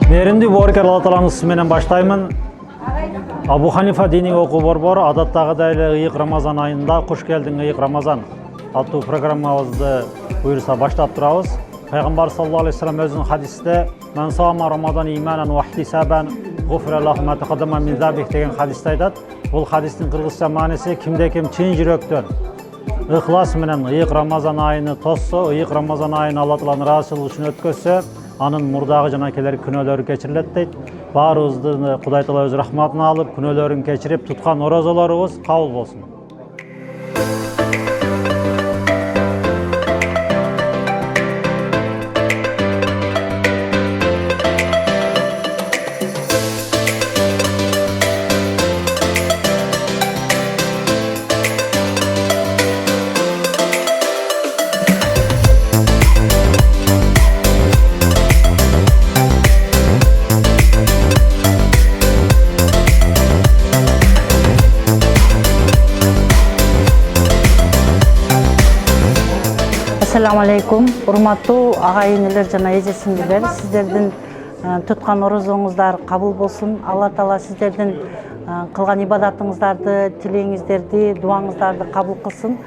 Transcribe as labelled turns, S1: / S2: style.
S1: Мээрімді боркер Алла Тааланын исминен баштаймын. Абу Ханифа дини окуу борбору адаттагыдай эле ыйык Рамазан айында куш келдиң ыйык Рамазан аттуу программабызды буюрса баштап турабыз. Пайгамбар саллаллаху алейхи вассалам өзүнүн хадисте "Мен сама Рамазан иманан ва ихтисабан гуфира лаху ма тaqaddama min zabih" деген хадисте айтат. Бул хадистин кыргызча мааниси кимде-ким чын жүрөктөн ыхлас менен ыйык Рамазан айыны тосса, ыйык Рамазан айын Алла Тааланын ыраазычылыгы үчүн өткөзсө, анын мурдагы жана келер күнөөлөрү кечирилет дейт. Баарыбызды Кудай Таала өз рахматына алып, күнөөлөрүн кечирип, туткан оразаларыбыз кабыл болсун.
S2: Assalamu alaikum. Урматтуу агайынылар жана эже сиңдилер, сиздердин туткан оразоңуздар кабыл болсун. Алла Таала сиздердин кылган ибадатыңыздарды, тилегиңиздерди, дуаңыздарды кабыл кылсын.